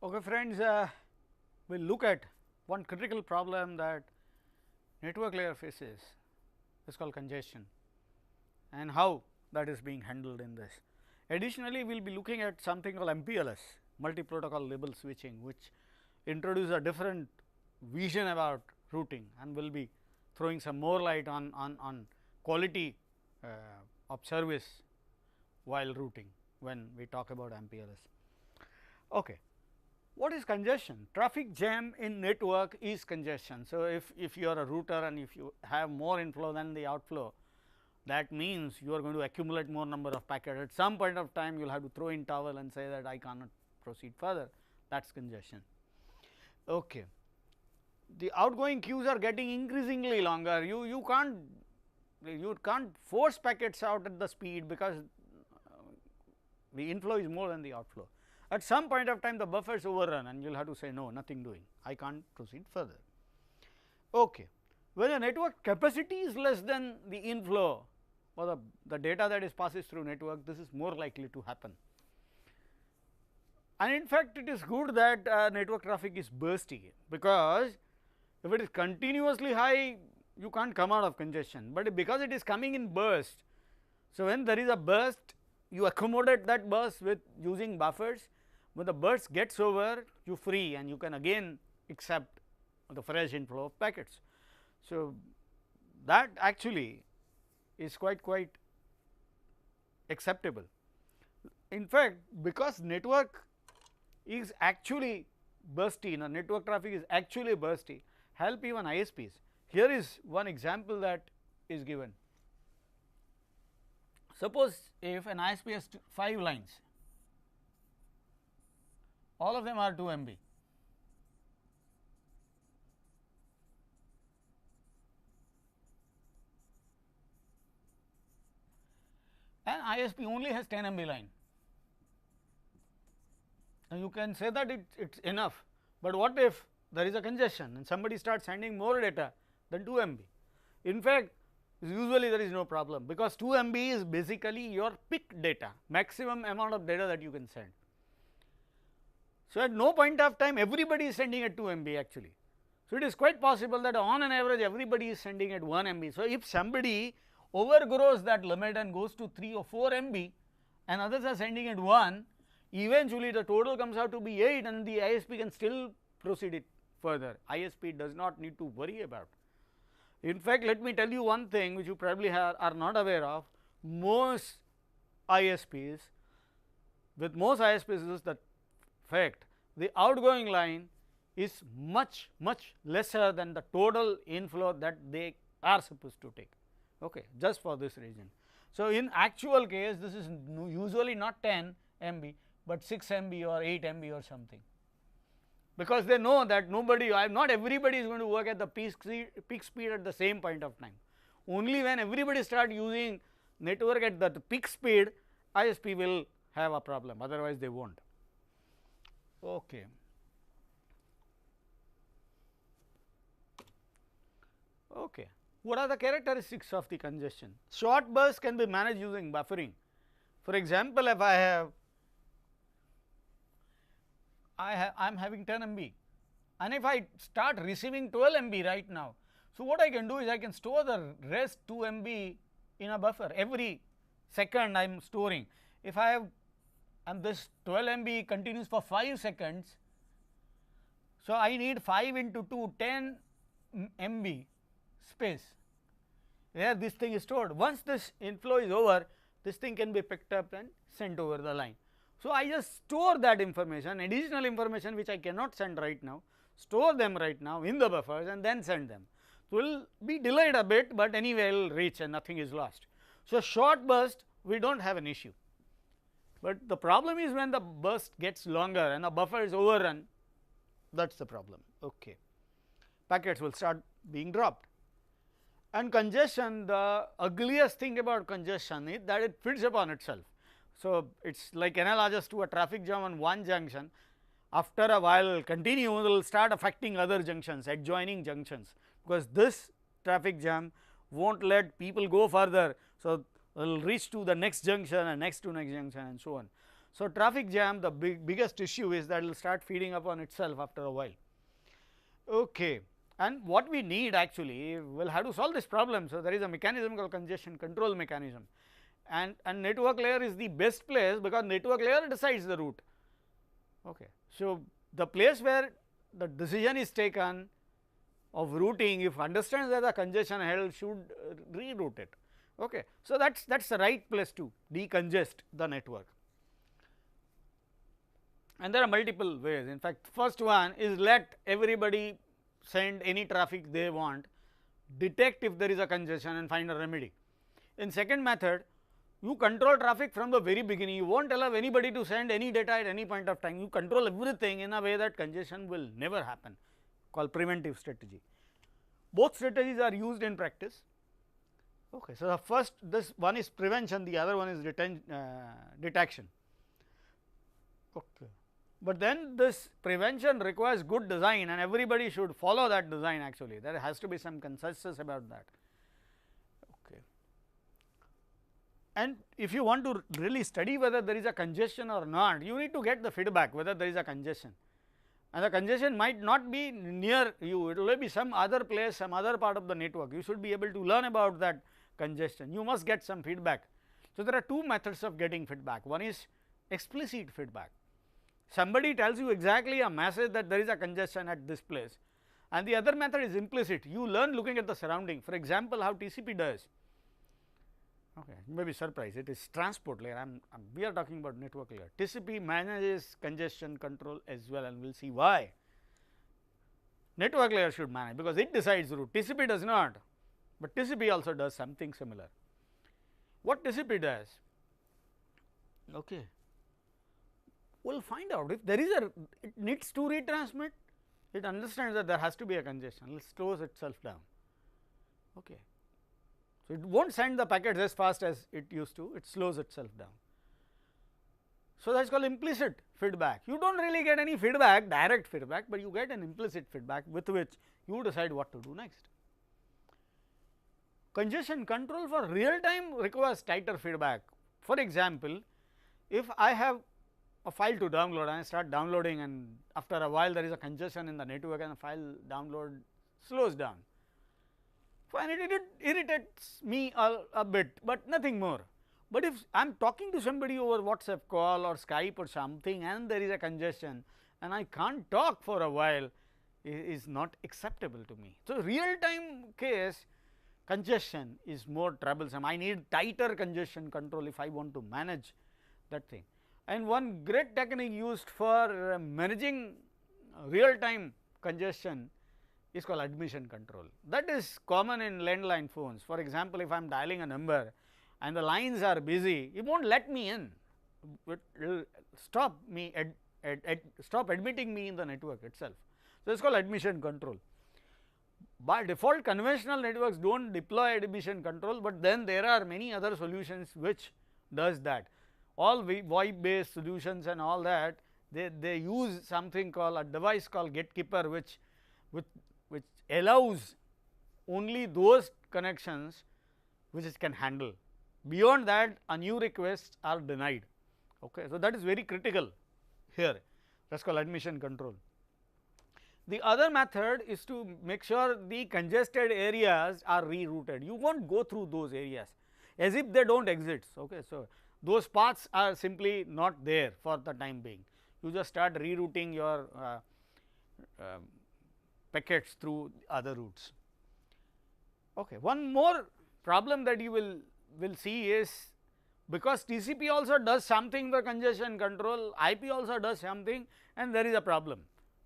Okay, friends, we will look at one critical problem that network layer faces, is called congestion, and how that is being handled in this. Additionally, we will be looking at something called MPLS, multi protocol label switching, which introduce a different vision about routing, and will be throwing some more light on quality of service while routing when we talk about MPLS. Okay. What is congestion? Traffic jam in network is congestion. So, if you are a router and if you have more inflow than the outflow, that means you are going to accumulate more number of packets. At some point of time, you will have to throw in towel and say that I cannot proceed further. That is congestion. Okay. The outgoing queues are getting increasingly longer. You can't force packets out at the speed, because the inflow is more than the outflow. At some point of time, the buffers overrun and you will have to say no, nothing doing, I can't proceed further. Okay. When the network capacity is less than the inflow or the data that is passes through network, this is more likely to happen. And in fact, it is good that network traffic is bursty, because if it is continuously high, you can't come out of congestion, but because it is coming in burst. So, when there is a burst, you accommodate that burst with using buffers. When the burst gets over, you free and you can again accept the fresh inflow of packets. So, that actually is quite acceptable. In fact, because network is actually bursty, network traffic is actually bursty, help even ISPs. Here is one example that is given. Suppose if an ISP has 5 lines, all of them are 2 MB. And ISP only has 10 MB line. Now, you can say that it's enough, but what if there is a congestion and somebody starts sending more data than 2 MB? In fact, usually there is no problem, because 2 MB is basically your peak data, maximum amount of data that you can send. So, at no point of time everybody is sending at 2 MB actually. So, it is quite possible that on an average everybody is sending at 1 MB. So, if somebody overgrows that limit and goes to 3 or 4 MB and others are sending at 1, eventually the total comes out to be 8 and the ISP can still proceed it further. ISP does not need to worry about. In fact, let me tell you one thing which you probably are not aware of. Most ISPs, with most ISPs is the fact the outgoing line is much lesser than the total inflow that they are supposed to take, okay, just for this reason. So, in actual case this is usually not 10 MB, but 6 MB or 8 MB or something, because they know that not everybody is going to work at the peak speed at the same point of time. Only when everybody start using network at the peak speed, ISP will have a problem, otherwise they won't. Okay. Okay. What are the characteristics of the congestion? Short bursts can be managed using buffering. For example, if I am having 10 MB and if I start receiving 12 MB right now. So, what I can do is I can store the rest 2 MB in a buffer. Every second I am storing. If I have, and this 12 MB continues for 5 seconds. So, I need 5 into 2, 10 MB space where this thing is stored. Once this inflow is over, this thing can be picked up and sent over the line. So, I just store that information, additional information which I cannot send right now, store them right now in the buffers and then send them. So, will be delayed a bit, but anyway it will reach and nothing is lost. So, short burst we do not have an issue, but the problem is when the burst gets longer and the buffer is overrun, that is the problem. Okay. Packets will start being dropped. And congestion, the ugliest thing about congestion is that it feeds upon itself. So, it is like analogous to a traffic jam on one junction. After a while continue, it will start affecting other junctions, adjoining junctions, because this traffic jam will not let people go further. So, it will reach to the next junction and next to next junction and so on. So, traffic jam, the biggest issue is that it will start feeding upon itself after a while. Okay. And what we need actually, will have to solve this problem. So, there is a mechanism called congestion control mechanism, and network layer is the best place, because network layer decides the route. Okay. So, the place where the decision is taken of routing, if understands that the congestion held, should reroute it. Okay. So, that is the right place to decongest the network, and there are multiple ways. In fact, first one is let everybody send any traffic they want, detect if there is a congestion and find a remedy. In second method, you control traffic from the very beginning, you will not allow anybody to send any data at any point of time, you control everything in a way that congestion will never happen, called preventive strategy. Both strategies are used in practice. Okay. So, the first, this one is prevention, the other one is detection. Okay. But then this prevention requires good design, and everybody should follow that design actually, there has to be some consensus about that. Okay. And if you want to really study whether there is a congestion or not, you need to get the feedback whether there is a congestion, and the congestion might not be near you, it will be some other place, some other part of the network. You should be able to learn about that congestion, you must get some feedback. So, there are two methods of getting feedback. One is explicit feedback. Somebody tells you exactly a message that there is a congestion at this place, and the other method is implicit. You learn looking at the surrounding. For example, how TCP does. Okay, you may be surprised, it is transport layer. We are talking about network layer. TCP manages congestion control as well, and we will see why. Network layer should manage, because it decides route. TCP does not, but TCP also does something similar. What TCP does? Okay. We will find out if there is it needs to retransmit, it understands that there has to be a congestion, it slows itself down. Okay. So, it will not send the packets as fast as it used to, it slows itself down. So, that is called implicit feedback. You do not really get any feedback, direct feedback, but you get an implicit feedback with which you decide what to do next. Congestion control for real time requires tighter feedback. For example, if I have a file to download and I start downloading, and after a while there is a congestion in the network and the file download slows down, fine, it irritates me a bit, but nothing more. But if I am talking to somebody over WhatsApp call or Skype or something, and there is a congestion and I can't talk for a while, is not acceptable to me. So, real time case congestion is more troublesome. I need tighter congestion control if I want to manage that thing. And one great technique used for managing real time congestion is called admission control. That is common in landline phones. For example, if I am dialing a number and the lines are busy, it will not let me in, it will stop me stop admitting me in the network itself. So, it is called admission control. By default, conventional networks do not deploy admission control, but then there are many other solutions which does that. All VoIP based solutions and all that, they use something called a device called gatekeeper, which allows only those connections which it can handle. Beyond that, a new requests are denied. Okay. So, that is very critical here, that is called admission control. The other method is to make sure the congested areas are rerouted. You will not go through those areas as if they do not exist. Okay. So, those paths are simply not there for the time being. You just start rerouting your packets through other routes. Okay. One more problem that you will see is, because TCP also does something for congestion control, IP also does something, and there is a problem,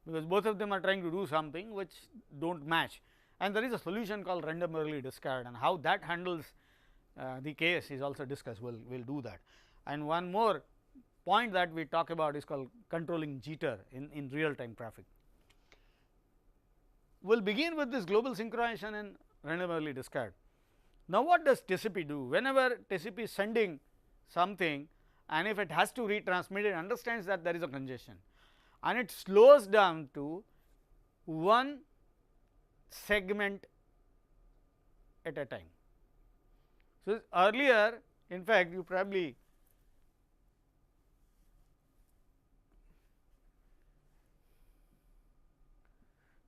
because both of them are trying to do something which do not match, and there is a solution called random early discard, and how that handles the case is also discussed. We will do that. And one more point that we talk about is called controlling jitter in real time traffic. We will begin with this global synchronization and random early discard. Now, what does TCP do? Whenever TCP is sending something, and if it has to retransmit, it understands that there is a congestion, and it slows down to one segment at a time. So, earlier, in fact, you probably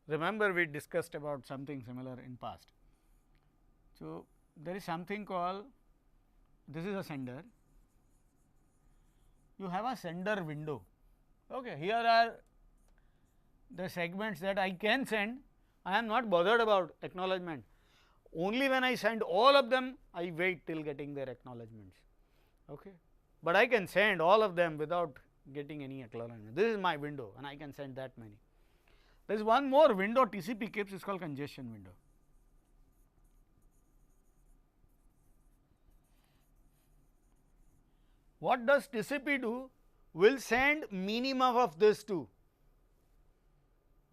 remember we discussed about something similar in past. So, there is something called, this is a sender, you have a sender window. Okay. Here are the segments that I can send, I am not bothered about acknowledgement, only when I send all of them I wait till getting their acknowledgements. Okay. But I can send all of them without getting any acknowledgement. This is my window and I can send that many. There is one more window TCP keeps, is called congestion window. What does TCP do? Will send minimum of this two,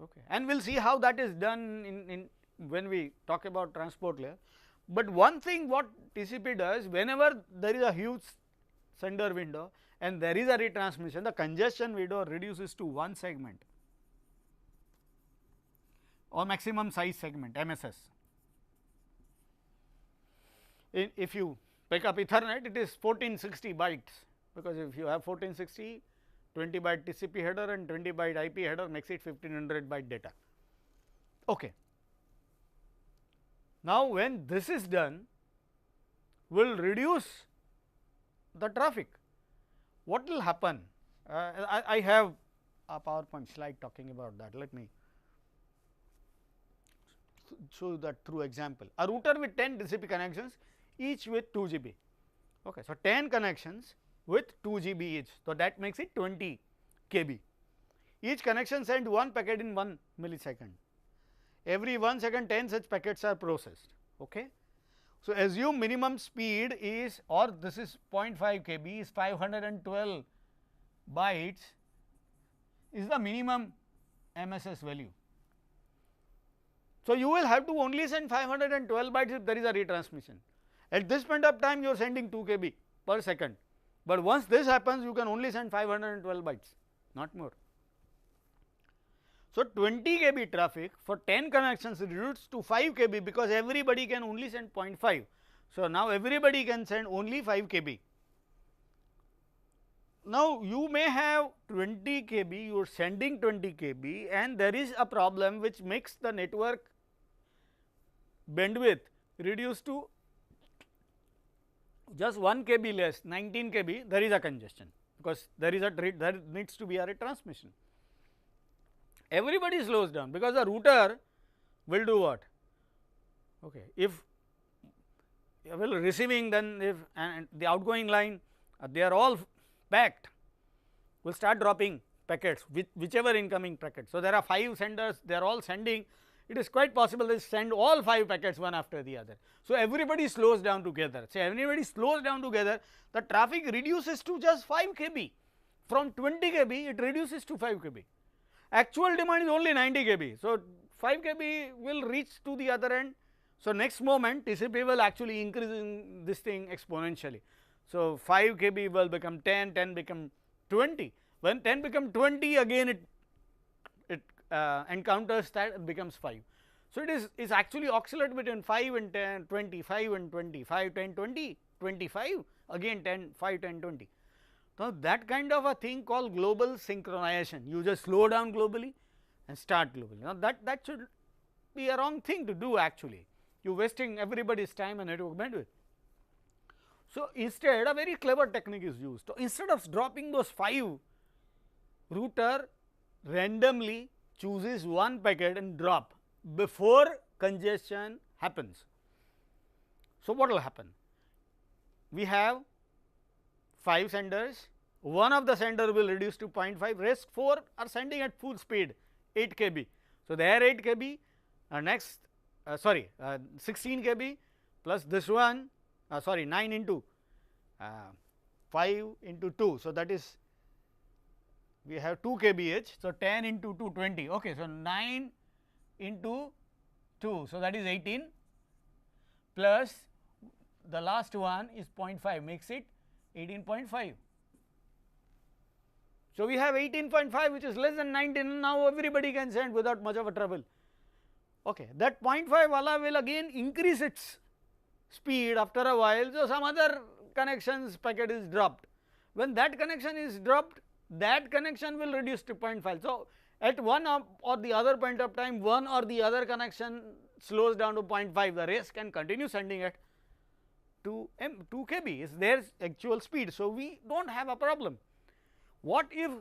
okay, and we will see how that is done in when we talk about transport layer. But one thing what TCP does, whenever there is a huge sender window and there is a retransmission, the congestion window reduces to one segment or maximum size segment, MSS. If you pick up Ethernet, it is 1460 bytes, because if you have 1460, 20 byte TCP header and 20 byte IP header makes it 1500 byte data. Okay. Now, when this is done, we will reduce the traffic. What will happen? I have a PowerPoint slide talking about that. Let me show that through example. A router with 10 TCP connections, each with 2 GB. Okay. So, 10 connections with 2 GB each. So, that makes it 20 KB. Each connection sends one packet in 1 millisecond. Every 1 second 10 such packets are processed. Okay. So, assume minimum speed is, or this is 0.5 KB is 512 bytes is the minimum MSS value. So, you will have to only send 512 bytes if there is a retransmission. At this point of time you are sending 2 KB per second, but once this happens you can only send 512 bytes, not more. So, 20 KB traffic for 10 connections reduced to 5 KB, because everybody can only send 0.5. So, now everybody can send only 5 KB. Now, you may have 20 KB, you are sending 20 KB and there is a problem which makes the network bandwidth reduced to just 1 KB less, 19 KB, there is a congestion, because there needs to be a retransmission. Everybody slows down, because the router will do what? Okay. If well receiving, then if and the outgoing line they are all packed, will start dropping packets with whichever incoming packet. So, there are 5 senders, they are all sending, it is quite possible they send all 5 packets one after the other. So, everybody slows down together. So, everybody slows down together, the traffic reduces to just 5 KB, from 20 KB it reduces to 5 KB. Actual demand is only 90 KB. So, 5 KB will reach to the other end. So, next moment TCP will actually increase in this thing exponentially. So, 5 KB will become 10, 10 become 20. When 10 become 20, again it encounters that, it becomes 5. So, it is actually oscillate between 5 and 10, 20, 5 and 20, 5, 10, 20, 25, again 10, 5, 10, 20. So, that kind of a thing called global synchronization, you just slow down globally and start globally. Now, that should be a wrong thing to do actually, you are wasting everybody's time and network bandwidth. So, instead a very clever technique is used. So, instead of dropping those 5, router randomly chooses one packet and drop before congestion happens. So, what will happen? We have 5 senders, one of the sender will reduce to 0.5, rest 4 are sending at full speed 8 KB. So, there 8 KB, next 16 KB plus this one 9 into 5 into 2. So, that is we have 2 KB each. So, 10 into 2 20, okay. So, 9 into 2, so that is 18 plus the last one is 0.5 makes it 18.5. So, we have 18.5 which is less than 19, now everybody can send without much of a trouble. Okay. That 0.5 wala will again increase its speed after a while. So, some other connections packet is dropped. When that connection is dropped, that connection will reduce to 0.5. So, at one or the other point of time, one or the other connection slows down to 0.5, the rest can continue sending at 2 kb is their actual speed. So, we do not have a problem. What if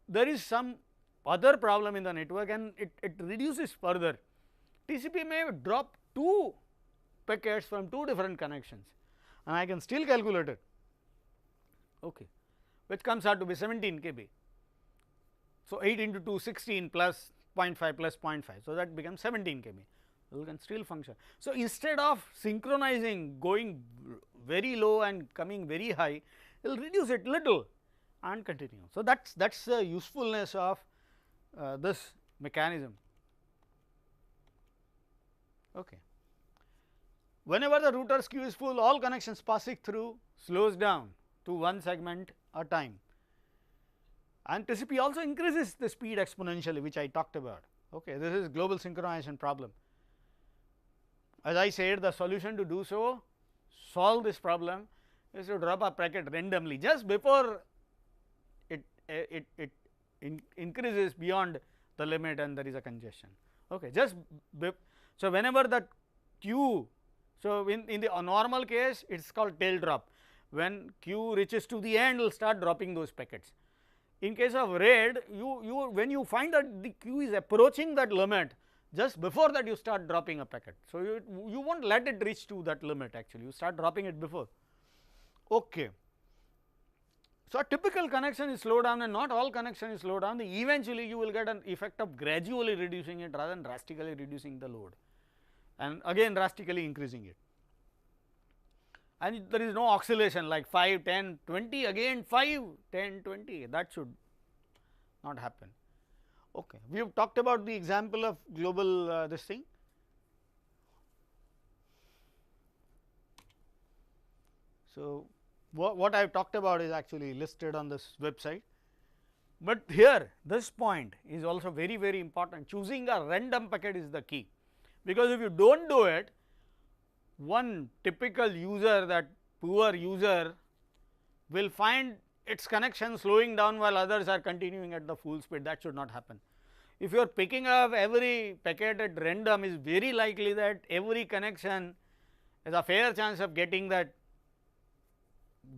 there is some other problem in the network and it reduces further? TCP may drop 2 packets from 2 different connections and I can still calculate it, okay, which comes out to be 17 kb. So, 8 into 2 16 plus 0.5 plus 0.5. So, that becomes 17 kb. You can still function. So, instead of synchronizing going very low and coming very high, it will reduce it little and continue. So, that is the usefulness of this mechanism. Okay. Whenever the router's queue is full, all connections passing through slows down to 1 segment a time, and TCP also increases the speed exponentially, which I talked about. Okay. This is global synchronization problem. As I said, the solution to do so, solve this problem, is to drop a packet randomly just before it increases beyond the limit and there is a congestion. Okay. So, whenever the queue, so in the normal case it is called tail drop, when queue reaches to the end, will start dropping those packets. In case of RAID, when you find that the queue is approaching that limit, just before that you start dropping a packet. So, you will not let it reach to that limit, actually you start dropping it before. Okay. So, a typical connection is slow down and not all connection is slow down. Eventually, you will get an effect of gradually reducing it rather than drastically reducing the load and again drastically increasing it. And there is no oscillation like 5, 10, 20, again 5, 10, 20, that should not happen. Okay. We have talked about the example of global this thing. So, what I have talked about is actually listed on this website, but here this point is also very important. Choosing a random packet is the key, because if you do not do it, one typical user, that poor user, will find its connection slowing down while others are continuing at the full speed. That should not happen. If you are picking up every packet at random, is very likely that every connection has a fair chance of getting that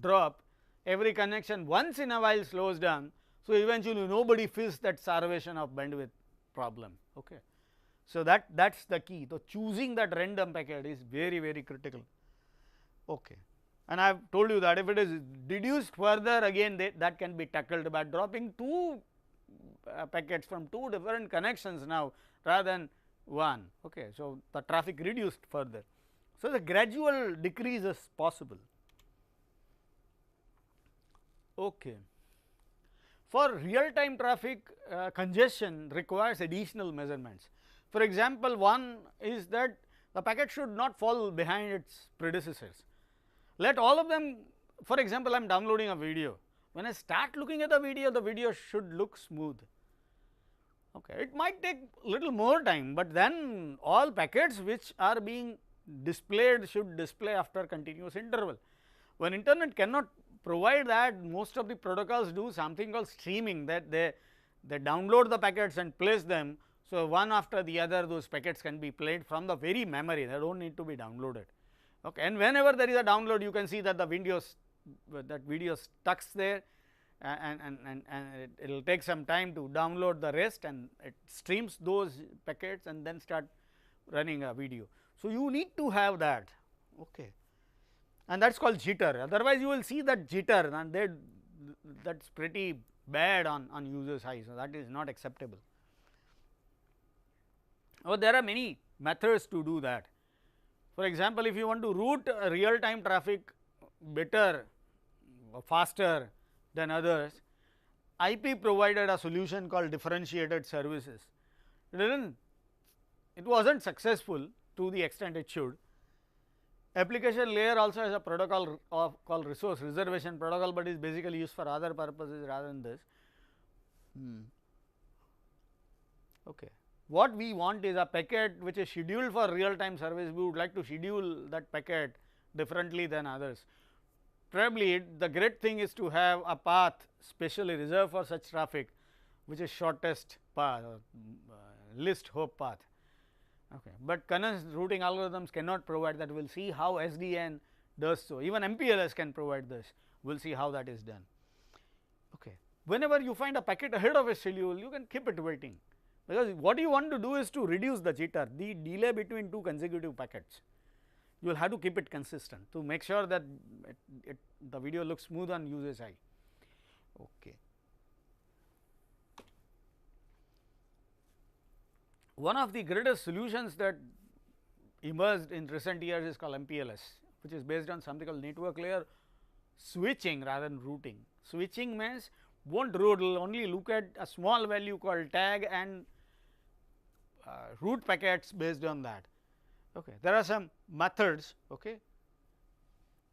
drop. Every connection once in a while slows down. So, eventually nobody feels that starvation of bandwidth problem. Okay. So, that is the key. So, choosing that random packet is very critical. Okay. And I have told you that if it is reduced further, again that can be tackled by dropping 2 packets from 2 different connections now rather than 1. Okay. So, the traffic reduced further. So, the gradual decrease is possible. Okay. For real time traffic, congestion requires additional measurements. For example, one is that the packet should not fall behind its predecessors. Let all of them, for example, I am downloading a video. When I start looking at the video should look smooth. Okay. It might take little more time, but then all packets which are being displayed should display after continuous interval. When internet cannot provide that, most of the protocols do something called streaming, that they download the packets and place them. So, one after the other those packets can be played from the very memory, they do not need to be downloaded. Okay. And whenever there is a download, you can see that the video stuck there, and it will take some time to download the rest, and it streams those packets and then start running a video. So, you need to have that. Okay. And that is called jitter, otherwise you will see that jitter, and that is pretty bad on user side. So, that is not acceptable. Oh, there are many methods to do that. For example, if you want to route real time traffic better or faster than others, IP provided a solution called differentiated services. It was not successful to the extent it should. Application layer also has a protocol called resource reservation protocol, but is basically used for other purposes rather than this. Okay. What we want is a packet which is scheduled for real time service. We would like to schedule that packet differently than others. Probably the great thing is to have a path specially reserved for such traffic, which is shortest path or least hop path. Okay. But Canon's routing algorithms cannot provide that. We will see how SDN does so. Even MPLS can provide this. We will see how that is done. Okay. Whenever you find a packet ahead of a schedule, you can keep it waiting, because what you want to do is to reduce the jitter, the delay between two consecutive packets. You will have to keep it consistent to make sure that the video looks smooth on user's eye. Okay. One of the greatest solutions that emerged in recent years is called MPLS, which is based on something called network layer switching rather than routing. Switching means won't route, will only look at a small value called tag and route packets based on that. Okay. There are some methods, okay,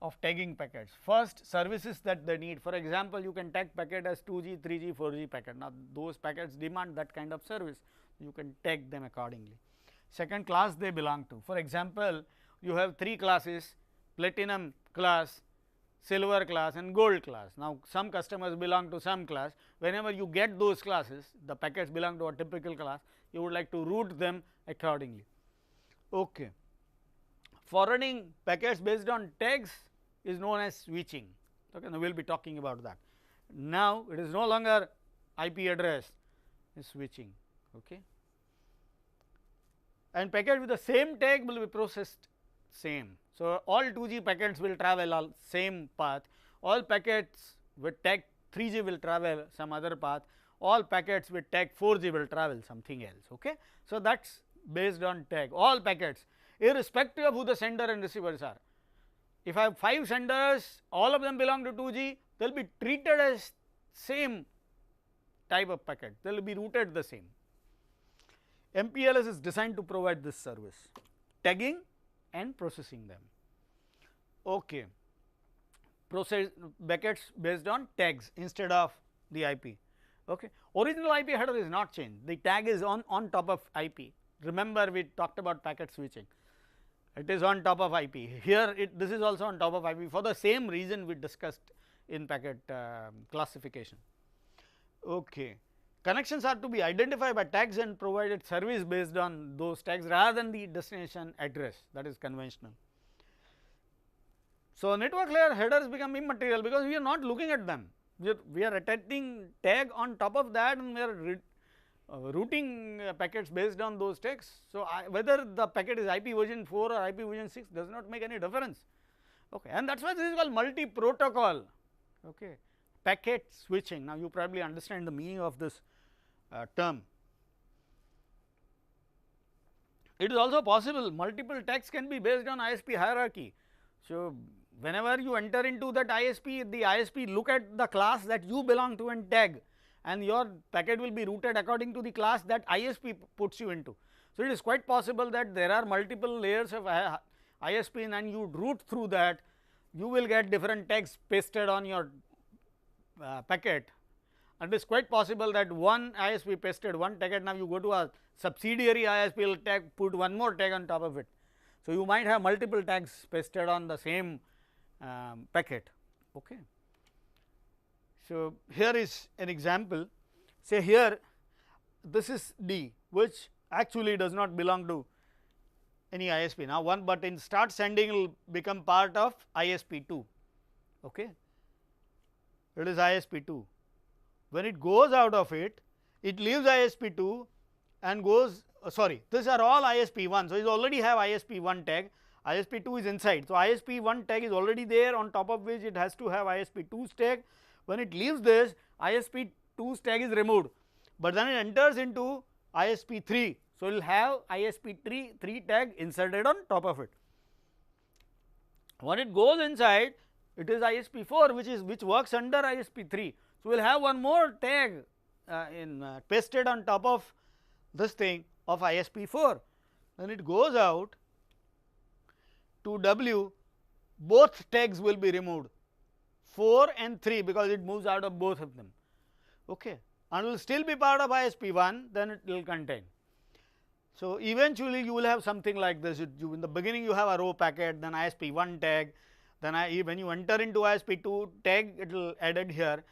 of tagging packets. First, services that they need. For example, you can tag packet as 2G, 3G, 4G packet. Now, those packets demand that kind of service, you can tag them accordingly. Second, class they belong to. For example, you have 3 classes: platinum class, silver class and gold class. Now, some customers belong to some class. Whenever you get those classes, the packets belong to a typical class, you would like to route them accordingly. Okay. Forwarding packets based on tags is known as switching. Okay. Now, we will be talking about that. Now, it is no longer IP address, it is switching. Okay. And packet with the same tag will be processed same. So, all 2G packets will travel all same path, all packets with tag 3G will travel some other path, all packets with tag 4G will travel something else. Okay. So, that is based on tag, all packets irrespective of who the sender and receivers are. If I have 5 senders, all of them belong to 2G, they will be treated as same type of packet, they will be routed the same. MPLS is designed to provide this service, tagging and processing them. Okay. Process packets based on tags instead of the IP. Okay. Original IP header is not changed, the tag is on top of IP. Remember, we talked about packet switching, it is on top of IP. Here this is also on top of IP for the same reason we discussed in packet classification. Okay. Connections are to be identified by tags and provided service based on those tags rather than the destination address, that is conventional. So, network layer headers become immaterial because we are not looking at them, we are attaching tag on top of that and we are routing packets based on those tags. So, whether the packet is IP version 4 or IP version 6 does not make any difference. Okay. And that is why this is called multi protocol. Okay. Packet switching. Now, you probably understand the meaning of this term. It is also possible multiple tags can be based on ISP hierarchy. So, whenever you enter into that ISP, the ISP look at the class that you belong to and tag, and your packet will be routed according to the class that ISP puts you into. So, it is quite possible that there are multiple layers of ISP and you route through that, you will get different tags pasted on your packet, and it is quite possible that one ISP pasted one tag, now you go to a subsidiary ISP will put one more tag on top of it. So, you might have multiple tags pasted on the same packet. Okay. So, here is an example, say here this is D, which actually does not belong to any ISP. Now, one but in start sending will become part of ISP 2. Okay. It is ISP 2. When it goes out of it, it leaves ISP 2 and goes sorry, these are all ISP 1. So, you already have ISP 1 tag, ISP 2 is inside. So, ISP 1 tag is already there, on top of which it has to have ISP 2 tag. When it leaves this, ISP 2 tag is removed, but then it enters into ISP 3. So, it will have ISP 3 tag inserted on top of it. When it goes inside, it is ISP 4 which works under ISP 3. So, we will have one more tag pasted on top of this thing of ISP 4. When it goes out to W, both tags will be removed, 4 and 3, because it moves out of both of them. Okay. And will still be part of ISP 1, then it will contain. So, eventually you will have something like this. In the beginning you have a row packet, then ISP 1 tag, then when you enter into ISP 2 tag, it will added here.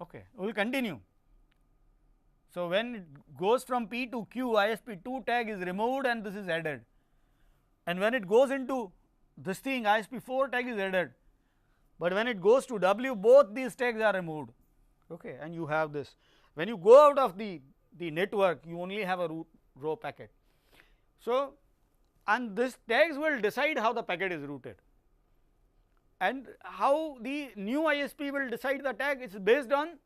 Okay. We will continue. So, when it goes from P to Q, ISP2 tag is removed and this is added, and when it goes into this thing, ISP4 tag is added, but when it goes to W, both these tags are removed, okay, and you have this. When you go out of the network, you only have a row packet. So, and this tags will decide how the packet is routed, and how the new ISP will decide the tag is based on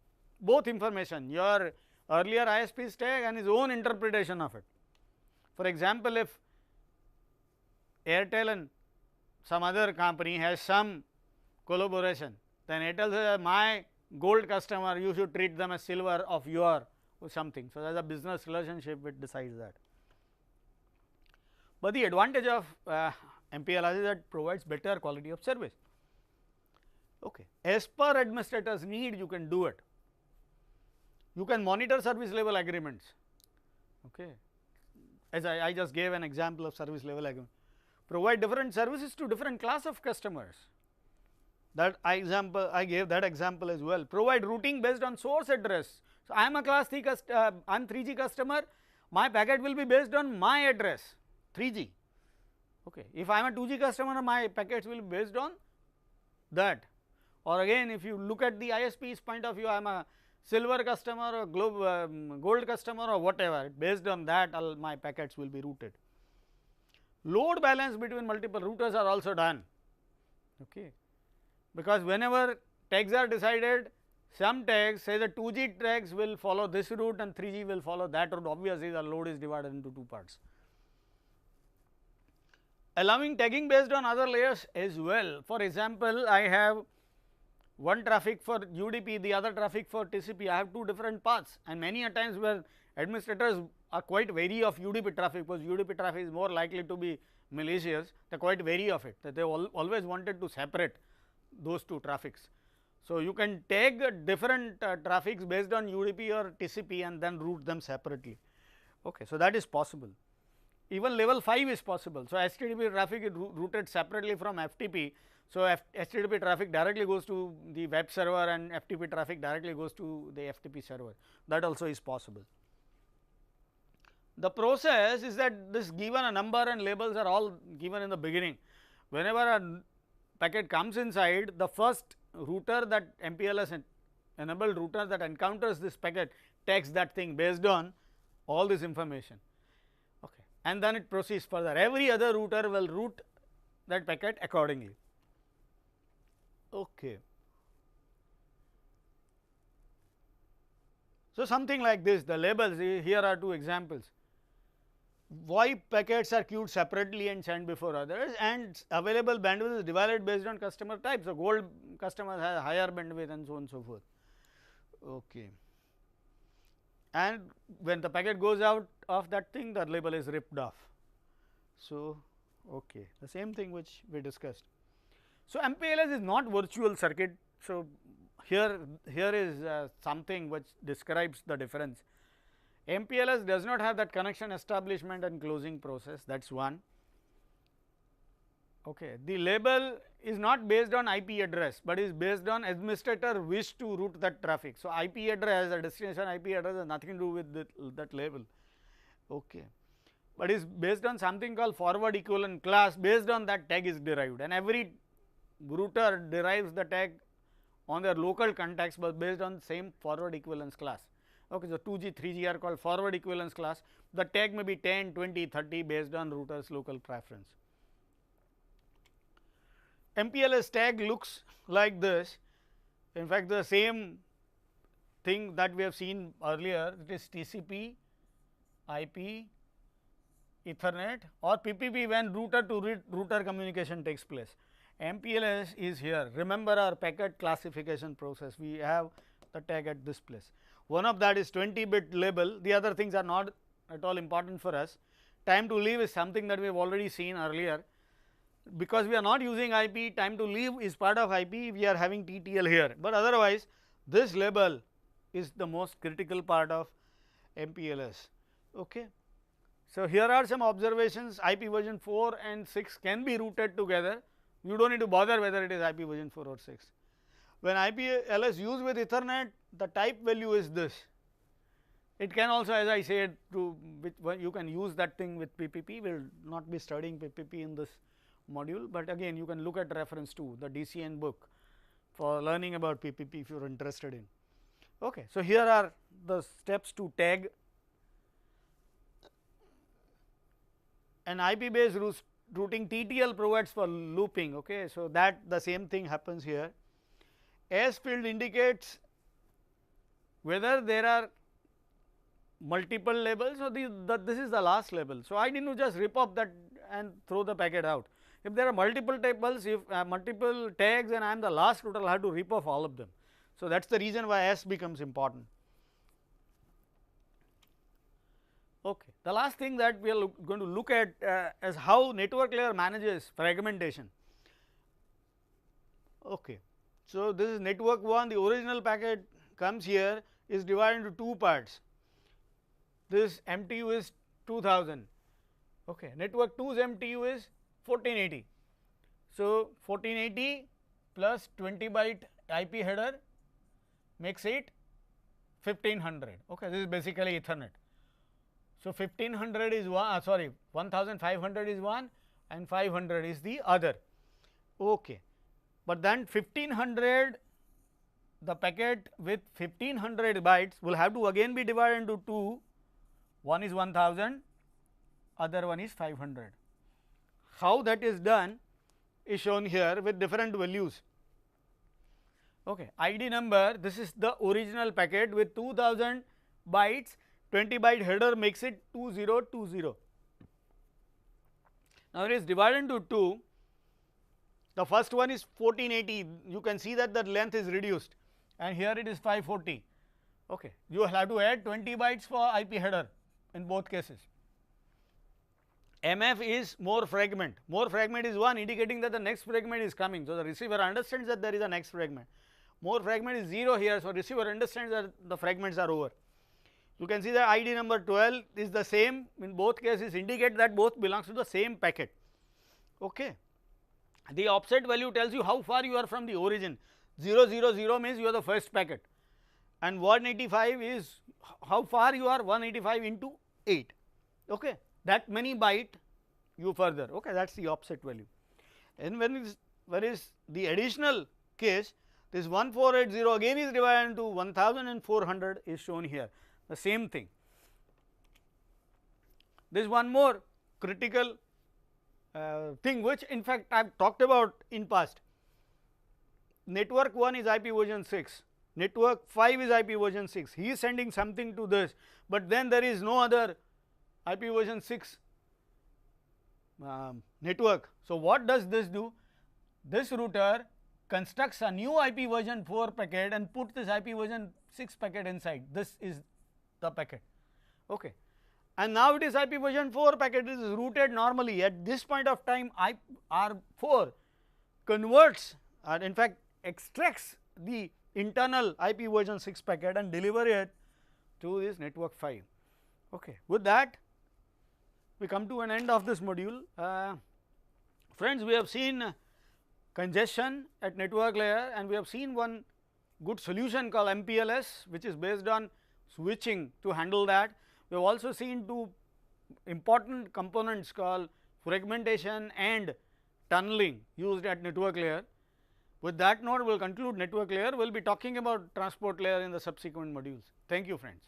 both information, your earlier ISP's tag and his own interpretation of it. For example, if Airtel and some other company has some collaboration, then Airtel says my gold customer, you should treat them as silver of your or something. So, there is a business relationship which decides that. But the advantage of MPLS is that it provides better quality of service. Okay. As per administrator's need, you can do it. You can monitor service level agreements. Okay. As I just gave an example of service level agreement. Provide different services to different class of customers. I gave that example as well. Provide routing based on source address. So, I am a class 3 I am 3G customer, my packet will be based on my address 3G. Okay. If I am a 2G customer, my packets will be based on that. Or again, if you look at the ISP's point of view, I am a silver customer or gold customer or whatever, based on that all my packets will be routed. Load balance between multiple routers are also done, okay, because whenever tags are decided, some tags say the 2G tags will follow this route and 3G will follow that route, obviously the load is divided into two parts. Allowing tagging based on other layers as well. For example, I have one traffic for UDP, the other traffic for TCP. I have two different paths, and many a times where administrators are quite wary of UDP traffic, because UDP traffic is more likely to be malicious, they are quite wary of it, that they always wanted to separate those two traffics. So, you can tag different traffics based on UDP or TCP and then route them separately. Okay. So, that is possible. Even level 5 is possible. So, HTTP traffic is routed separately from FTP. So, HTTP traffic directly goes to the web server and FTP traffic directly goes to the FTP server, that also is possible. The process is that this given a number and labels are all given in the beginning. Whenever a packet comes inside, the first router that MPLS enabled router that encounters this packet tags that thing based on all this information, okay, and then it proceeds further. Every other router will route that packet accordingly. Okay. So, something like this, the labels, here are two examples. Why packets are queued separately and sent before others, and available bandwidth is divided based on customer type. So, gold customers have higher bandwidth and so on and so forth. Okay. And when the packet goes out of that thing, the label is ripped off. So, okay, the same thing which we discussed. So, MPLS is not virtual circuit. So, here is something which describes the difference. MPLS does not have that connection establishment and closing process, that is one. Okay. The label is not based on IP address, but is based on administrator wish to route that traffic. So, IP address, the destination IP address has nothing to do with that label, okay, but is based on something called forward equivalent class. Based on that tag is derived, and every router derives the tag on their local context, but based on same forward equivalence class. Okay, so, 2G, 3G are called forward equivalence class. The tag may be 10, 20, 30 based on router's local preference. MPLS tag looks like this. In fact, the same thing that we have seen earlier, it is TCP, IP, Ethernet or PPP when router to router communication takes place. MPLS is here. Remember our packet classification process, we have the tag at this place. One of that is 20-bit label, the other things are not at all important for us. Time to leave is something that we have already seen earlier. Because we are not using IP, time to leave is part of IP, we are having TTL here, but otherwise this label is the most critical part of MPLS. Okay. So, here are some observations. IP version 4 and 6 can be routed together, you do not need to bother whether it is IP version 4 or 6. When MPLS used with Ethernet, the type value is this. It can also, as I said, to which you can use that thing with PPP. We will not be studying PPP in this module, but again you can look at reference to the DCN book for learning about PPP if you are interested in. Okay. So, here are the steps to tag an IP based routing. TTL provides for looping. Okay. So, that the same thing happens here. S field indicates whether there are multiple labels or this is the last label. So, I need to just rip off that and throw the packet out. If there are multiple tables, if multiple tags and I am the last router, I will have to rip off all of them. So, that is the reason why S becomes important. Okay. The last thing that we are going to look at is how network layer manages fragmentation. Okay. So, this is network 1, the original packet comes here, is divided into two parts. This MTU is 2000, okay. Network 2's MTU is 1480. So, 1480 plus 20 byte IP header makes it 1500, okay. This is basically Ethernet. So, 1500 is one, 1500 is one and 500 is the other, okay. But then 1500, the packet with 1500 bytes will have to again be divided into two. One is 1000, other one is 500. How that is done is shown here with different values. Okay. ID number, this is the original packet with 2000 bytes, 20 byte header makes it 2020. Now, it is divided into two. The first one is 1480, you can see that the length is reduced and here it is 540. Okay. You will have to add 20 bytes for IP header in both cases. MF is more fragment is 1 indicating that the next fragment is coming. So, the receiver understands that there is a next fragment. More fragment is 0 here. So, receiver understands that the fragments are over. You can see the ID number 12 is the same in both cases, indicate that both belongs to the same packet. Okay. The offset value tells you how far you are from the origin. 000 means you are the first packet and 185 is how far you are, 185 into 8, okay. That many byte you further, okay. That is the offset value. And when is the additional case, this 1480 again is divided into 1400 is shown here, the same thing. There is one more critical thing which in fact I have talked about in past. Network 1 is IP version 6, network 5 is IP version 6, he is sending something to this, but then there is no other IP version 6 network. So, what does this do? This router constructs a new IP version 4 packet and puts this IP version 6 packet inside. This is the packet, okay. And now it is IP version 4 packet is routed normally. At this point of time, R4 converts and in fact extracts the internal IP version 6 packet and deliver it to this network 5. Okay. With that, we come to an end of this module. Friends, we have seen congestion at network layer and we have seen one good solution called MPLS, which is based on switching to handle that. We have also seen two important components called fragmentation and tunneling used at network layer. With that note, we will conclude network layer. We will be talking about transport layer in the subsequent modules. Thank you, friends.